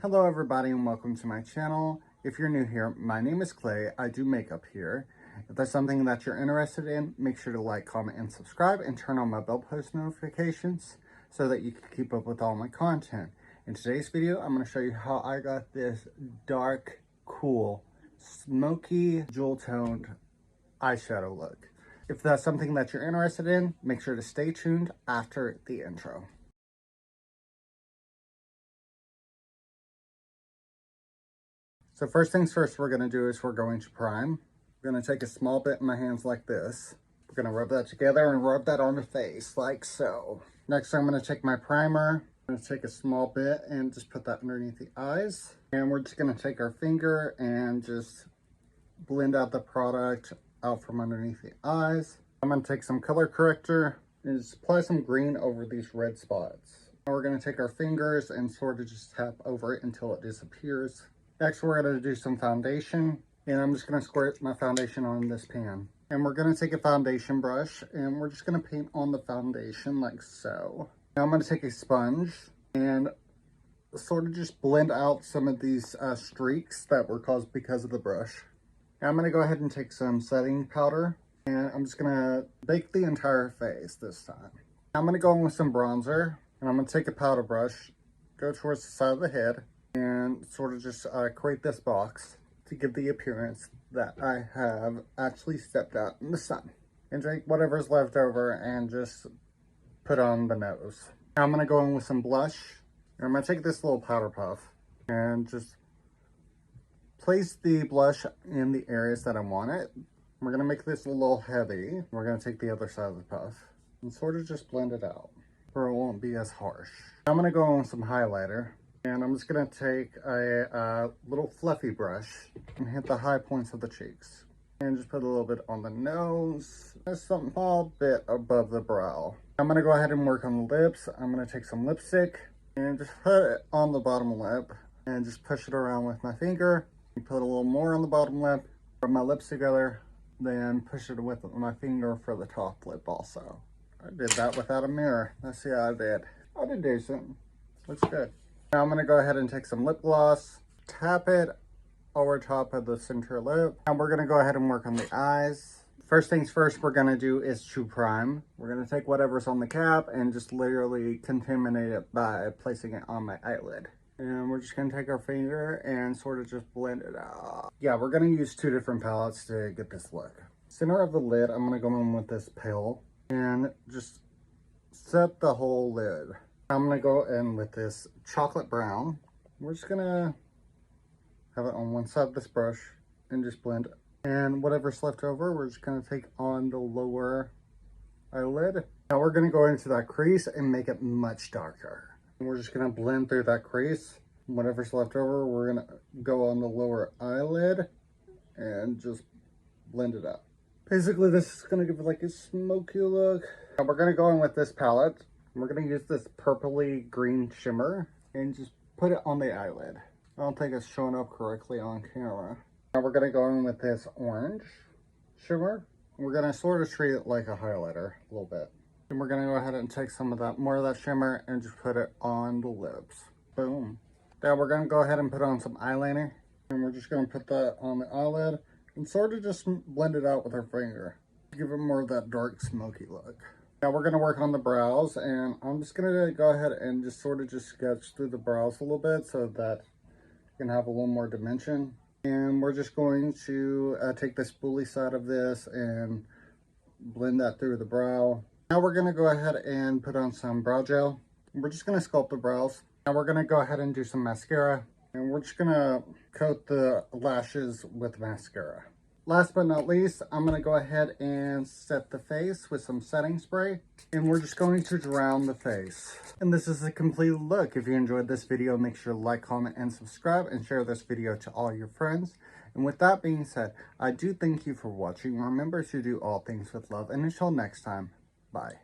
Hello everybody and welcome to my channel. If you're new here, my name is Clay. I do makeup here. If there's something that you're interested in, make sure to like, comment, and subscribe and turn on my bell post notifications so that you can keep up with all my content. In today's video, I'm going to show you how I got this dark, cool, smoky, jewel-toned eyeshadow look. If that's something that you're interested in, make sure to stay tuned after the intro. So first things first we're going to do is we're going to prime. We're going to take a small bit in my hands like this. We're going to rub that together and rub that on the face like so. Next I'm going to take my primer. I'm going to take a small bit and just put that underneath the eyes. And we're just going to take our finger and just blend out the product out from underneath the eyes. I'm going to take some color corrector and just apply some green over these red spots. Now we're going to take our fingers and sort of just tap over it until it disappears. Next, we're going to do some foundation, and I'm just going to squirt my foundation on this pan. And we're going to take a foundation brush, and we're just going to paint on the foundation like so. Now I'm going to take a sponge and sort of just blend out some of these streaks that were caused because of the brush. Now I'm going to go ahead and take some setting powder, and I'm just going to bake the entire face this time. Now I'm going to go in with some bronzer, and I'm going to take a powder brush, go towards the side of the head, and sort of just create this box to give the appearance that I have actually stepped out in the sun. And take whatever's left over and just put on the nose. Now I'm going to go in with some blush. And I'm going to take this little powder puff and just place the blush in the areas that I want it. We're going to make this a little heavy. We're going to take the other side of the puff and sort of just blend it out where it won't be as harsh. Now I'm going to go in with some highlighter. And I'm just going to take a little fluffy brush and hit the high points of the cheeks. And just put a little bit on the nose, just a small bit above the brow. I'm going to go ahead and work on the lips. I'm going to take some lipstick and just put it on the bottom lip and just push it around with my finger. Put a little more on the bottom lip, rub my lips together, then push it with my finger for the top lip also. I did that without a mirror. Let's see how I did. I did decent. Looks good. Now I'm going to go ahead and take some lip gloss, tap it over top of the center lip. Now we're going to go ahead and work on the eyes. First things first we're going to do is to prime. We're going to take whatever's on the cap and just literally contaminate it by placing it on my eyelid. And we're just going to take our finger and sort of just blend it out. Yeah, we're going to use two different palettes to get this look. Center of the lid, I'm going to go in with this pale and just set the whole lid. I'm going to go in with this chocolate brown. We're just going to have it on one side of this brush and just blend. And whatever's left over, we're just going to take on the lower eyelid. Now we're going to go into that crease and make it much darker. And we're just going to blend through that crease. Whatever's left over, we're going to go on the lower eyelid and just blend it out. Basically, this is going to give it like a smoky look. Now we're going to go in with this palette. We're going to use this purpley green shimmer and just put it on the eyelid. I don't think it's showing up correctly on camera. Now we're going to go in with this orange shimmer. We're going to sort of treat it like a highlighter a little bit. And we're going to go ahead and take some of that, more of that shimmer and just put it on the lips. Boom. Now we're going to go ahead and put on some eyeliner. And we're just going to put that on the eyelid and sort of just blend it out with our finger to give it more of that dark smoky look. Now we're going to work on the brows, and I'm just going to go ahead and just sort of just sketch through the brows a little bit so that you can have a little more dimension. And we're just going to take the spoolie side of this and blend that through the brow. Now we're going to go ahead and put on some brow gel. We're just going to sculpt the brows. Now we're going to go ahead and do some mascara, and we're just going to coat the lashes with mascara. Last but not least, I'm going to go ahead and set the face with some setting spray. And we're just going to drown the face. And this is a complete look. If you enjoyed this video, make sure to like, comment, and subscribe. And share this video to all your friends. And with that being said, I do thank you for watching. Remember to do all things with love. And until next time, bye.